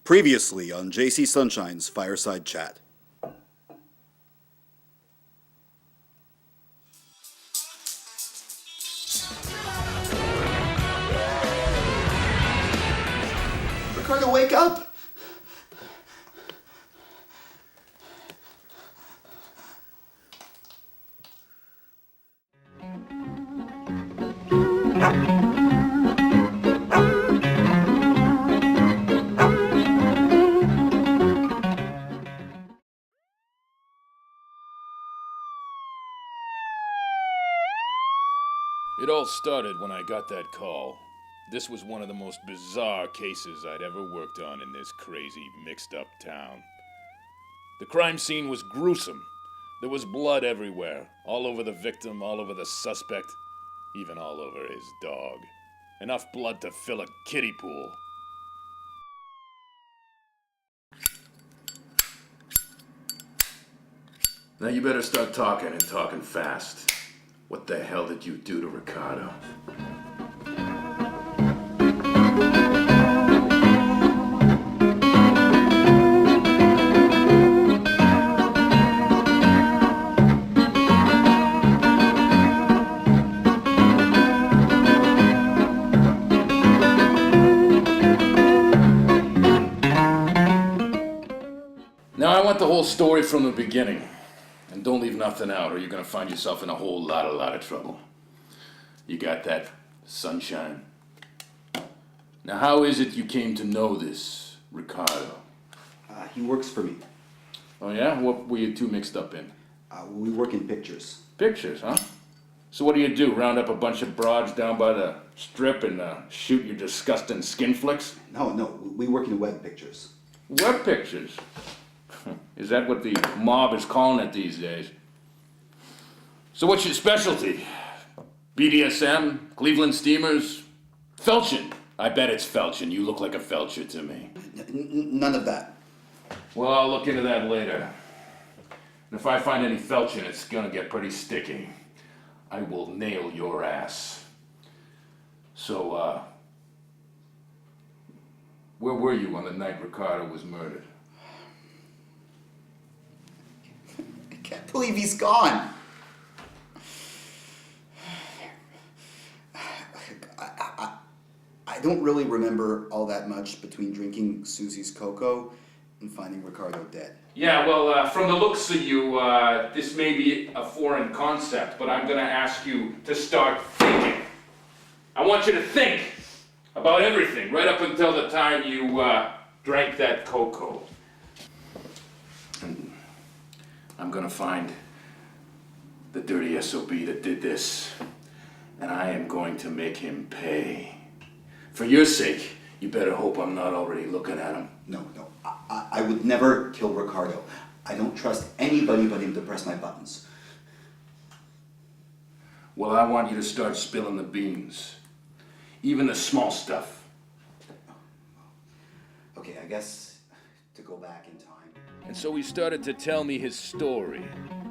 Previously on JC Sunshine's Fireside Chat. Ricardo, wake up! It all started when I got that call. This was one of the most bizarre cases I'd ever worked on in this crazy, mixed-up town. The crime scene was gruesome. There was blood everywhere, all over the victim, all over the suspect, even all over his dog. Enough blood to fill a kiddie pool. Now you better start talking and talking fast. What the hell did you do to Ricardo? Now I want the whole story from the beginning. And don't leave nothing out or you're gonna find yourself in a whole lot of trouble. You got that, sunshine? Now how is it you came to know this Ricardo? He works for me. Oh yeah? What were you two mixed up in? We work in pictures. Pictures, huh? So what do? Round up a bunch of broads down by the strip and shoot your disgusting skin flicks? No, we work in web pictures. Web pictures? Is that what the mob is calling it these days? So what's your specialty? BDSM? Cleveland steamers? Felching? I bet it's felching. You look like a felcher to me. None of that. Well, I'll look into that later. And if I find any felching, it's gonna get pretty sticky. I will nail your ass. So, where were you on the night Ricardo was murdered? I can't believe he's gone. I don't really remember all that much between drinking Susie's cocoa and finding Ricardo dead. Yeah, well, from the looks of you, this may be a foreign concept, but I'm gonna ask you to start thinking. I want you to think about everything, right up until the time you drank that cocoa. And I'm gonna find the dirty SOB that did this, and I am going to make him pay. For your sake, you better hope I'm not already looking at him. No. I would never kill Ricardo. I don't trust anybody but him to press my buttons. Well, I want you to start spilling the beans. Even the small stuff. Okay, I guess to go back in time. And so he started to tell me his story.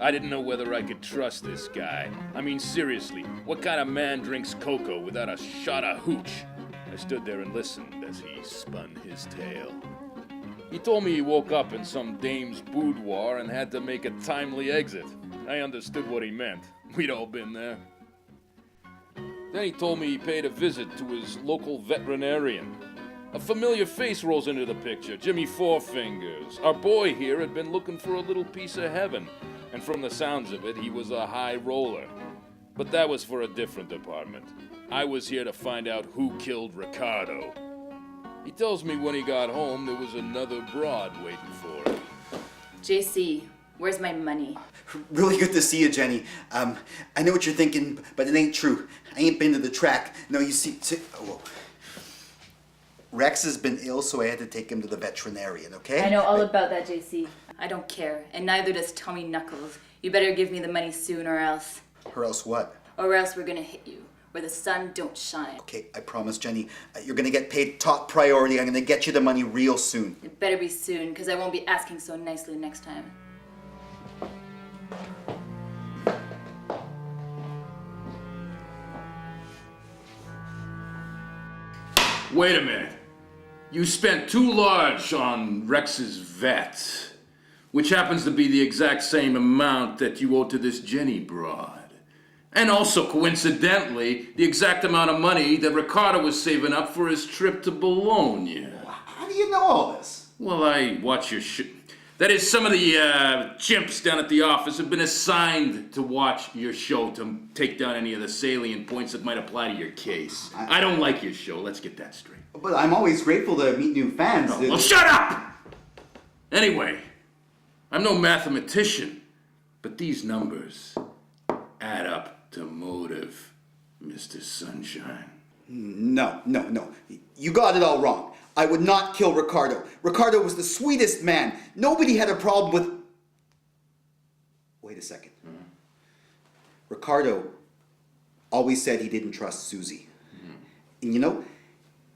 I didn't know whether I could trust this guy. I mean, seriously, what kind of man drinks cocoa without a shot of hooch? I stood there and listened as he spun his tale. He told me he woke up in some dame's boudoir and had to make a timely exit. I understood what he meant. We'd all been there. Then he told me he paid a visit to his local veterinarian. A familiar face rolls into the picture, Jimmy Fourfingers. Our boy here had been looking for a little piece of heaven, and from the sounds of it, he was a high roller. But that was for a different department. I was here to find out who killed Ricardo. He tells me when he got home, there was another broad waiting for him. JC, where's my money? Really good to see you, Jenny. I know what you're thinking, but it ain't true. I ain't been to the track. No, you see, whoa. Rex has been ill, so I had to take him to the veterinarian, okay? I know all about that, JC. I don't care, and neither does Tommy Knuckles. You better give me the money soon or else. Or else what? Or else we're gonna hit you, where the sun don't shine. Okay, I promise, Jenny. You're gonna get paid top priority. I'm gonna get you the money real soon. It better be soon, because I won't be asking so nicely next time. Wait a minute. You spent too large on Rex's vet, which happens to be the exact same amount that you owe to this Jenny broad. And also, coincidentally, the exact amount of money that Ricardo was saving up for his trip to Bologna. How do you know all this? Well, I watch your That is, some of the chimps down at the office have been assigned to watch your show to take down any of the salient points that might apply to your case. I don't like your show, let's get that straight. But I'm always grateful to meet new fans. Oh, well, shut up! Anyway, I'm no mathematician, but these numbers add up to motive, Mr. Sunshine. No. You got it all wrong. I would not kill Ricardo. Ricardo was the sweetest man. Nobody had a problem with... Wait a second. Ricardo always said he didn't trust Susie. And you know,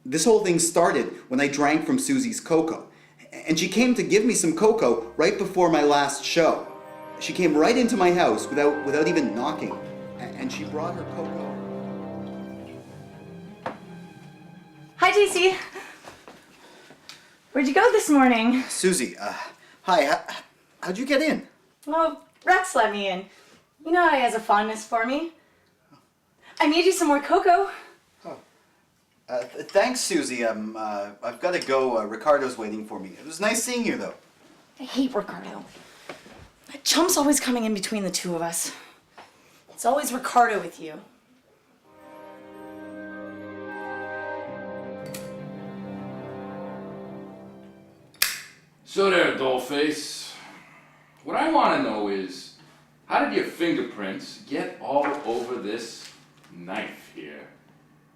this whole thing started when I drank from Susie's cocoa. And she came to give me some cocoa right before my last show. She came right into my house without even knocking. And she brought her cocoa. Hi, JC. Where'd you go this morning? Susie, hi. How'd you get in? Well, Rex let me in. You know he has a fondness for me. I made you some more cocoa. Thanks, Susie. I've got to go. Ricardo's waiting for me. It was nice seeing you, though. I hate Ricardo. That chump's always coming in between the two of us. It's always Ricardo with you. So there, dollface. What I want to know is, how did your fingerprints get all over this knife here?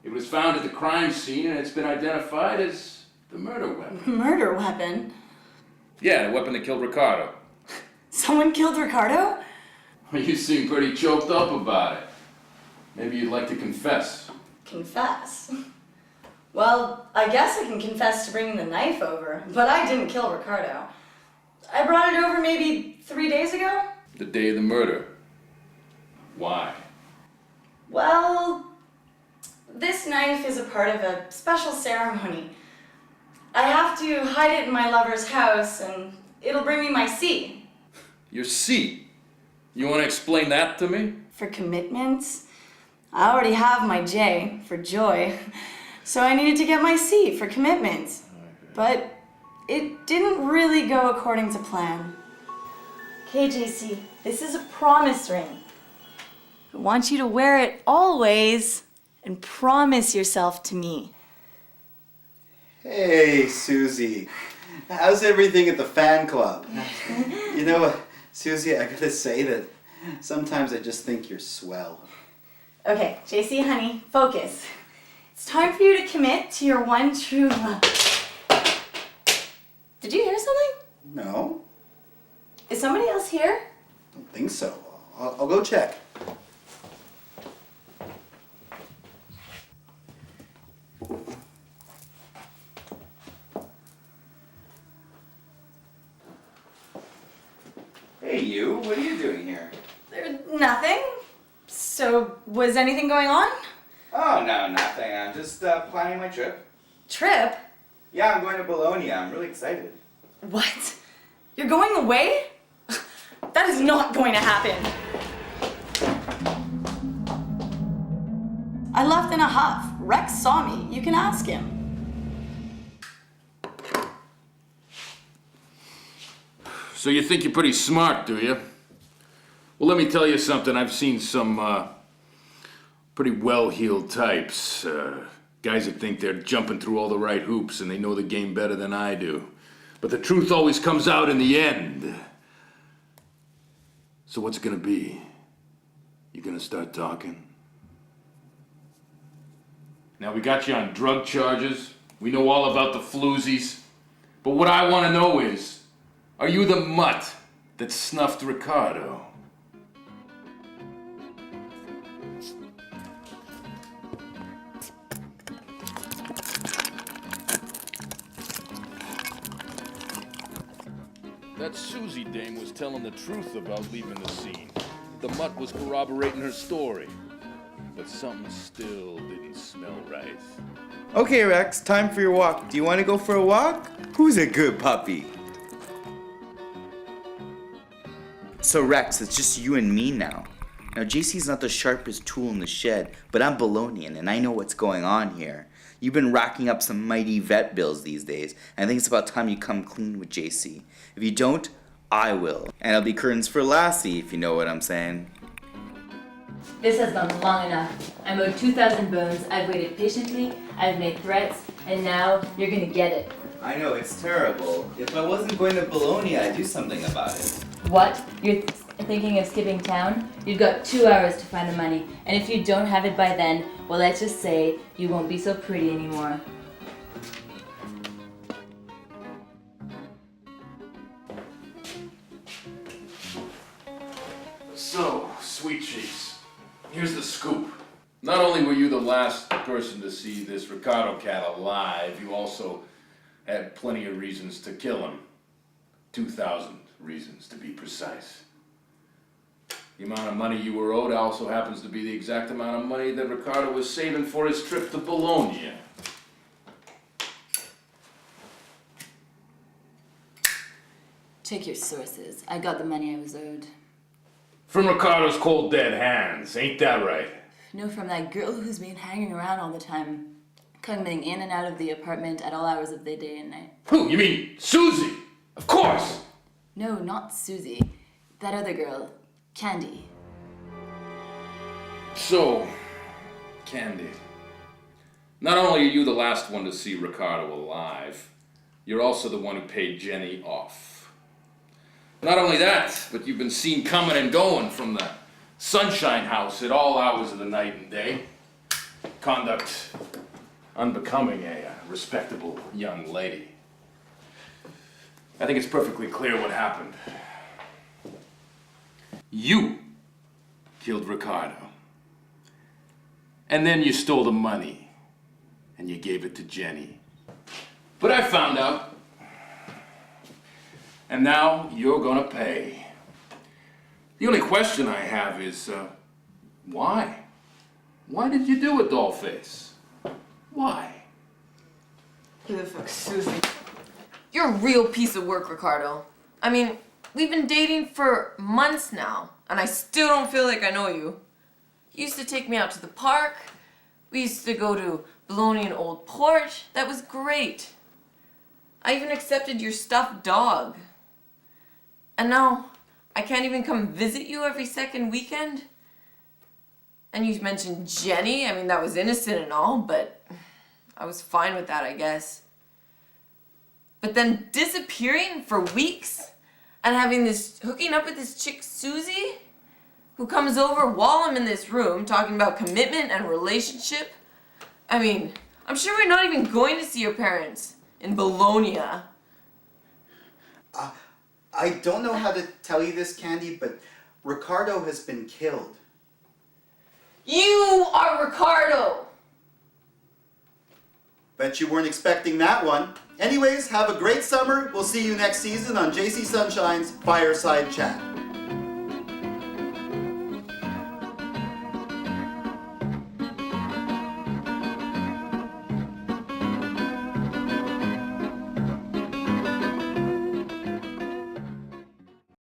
It was found at the crime scene and it's been identified as the murder weapon. Murder weapon? Yeah, the weapon that killed Ricardo. Someone killed Ricardo? You seem pretty choked up about it. Maybe you'd like to confess. Confess? Well, I guess I can confess to bringing the knife over, but I didn't kill Ricardo. I brought it over maybe 3 days ago. The day of the murder. Why? Well, this knife is a part of a special ceremony. I have to hide it in my lover's house, and it'll bring me my C. Your C? You want to explain that to me? For commitments? I already have my J, for joy, so I needed to get my C for commitments. But it didn't really go according to plan. Okay, JC, this is a promise ring. I want you to wear it always and promise yourself to me. Hey, Susie. How's everything at the fan club? You know, Susie, I gotta say that sometimes I just think you're swell. Okay, JC, honey, focus. It's time for you to commit to your one true love. Did you hear something? No, Is somebody else here? don't think so. I'll go check. Hey, you. What are you doing here? Nothing. So, was anything going on? Oh, no, nothing. I'm just planning my trip. Trip? Yeah, I'm going to Bologna. I'm really excited. What? You're going away? That is not going to happen. I left in a huff. Rex saw me. You can ask him. So you think you're pretty smart, do you? Well, let me tell you something. I've seen some pretty well-heeled types. Guys that think they're jumping through all the right hoops and they know the game better than I do. But the truth always comes out in the end. So what's it gonna be? You gonna start talking? Now, we got you on drug charges. We know all about the floozies. But what I want to know is, are you the mutt that snuffed Ricardo? That Susie dame was telling the truth about leaving the scene. The mutt was corroborating her story. But something still didn't smell right. Okay, Rex, time for your walk. Do you want to go for a walk? Who's a good puppy? So Rex, it's just you and me now. Now JC's not the sharpest tool in the shed, but I'm Bolognian and I know what's going on here. You've been racking up some mighty vet bills these days, and I think it's about time you come clean with JC. If you don't, I will. And it'll be curtains for Lassie, if you know what I'm saying. This has gone long enough. I'm owed 2,000 bones. I've waited patiently. I've made threats, and now you're gonna get it. I know, it's terrible. If I wasn't going to Bologna, I'd do something about it. What? You're thinking of skipping town? You've got 2 hours to find the money, and if you don't have it by then, well, let's just say you won't be so pretty anymore. So, sweet cheeks, here's the scoop. Not only were you the last person to see this Ricardo cat alive, you also had plenty of reasons to kill him. 2,000 reasons to be precise. The amount of money you were owed also happens to be the exact amount of money that Ricardo was saving for his trip to Bologna. Check your sources. I got the money I was owed. From Ricardo's cold dead hands, ain't that right? No, from that girl who's been hanging around all the time, coming in and out of the apartment at all hours of the day and night. Who? You mean Susie? Of course! No, not Susie. That other girl, Candy. So, Candy, not only are you the last one to see Ricardo alive, you're also the one who paid Jenny off. Not only that, but you've been seen coming and going from the Sunshine House at all hours of the night and day. Conduct unbecoming a respectable young lady. I think it's perfectly clear what happened. You killed Ricardo. And then you stole the money and you gave it to Jenny. But I found out. And now you're gonna pay. The only question I have is, why? Why did you do it, Dollface? Why? Who the fuck's Susie? You're a real piece of work, Ricardo. I mean, we've been dating for months now, and I still don't feel like I know you. You used to take me out to the park. We used to go to Bologna and Old Port. That was great. I even accepted your stuffed dog. And now, I can't even come visit you every second weekend? And you mentioned Jenny. I mean, that was innocent and all, but I was fine with that, I guess. But then disappearing for weeks and hooking up with this chick Susie, who comes over while I'm in this room talking about commitment and relationship. I mean, I'm sure we're not even going to see your parents in Bologna. I don't know how to tell you this, Candy, but Ricardo has been killed. You are Ricardo! Bet you weren't expecting that one. Anyways, have a great summer. We'll see you next season on JC Sunshine's Fireside Chat.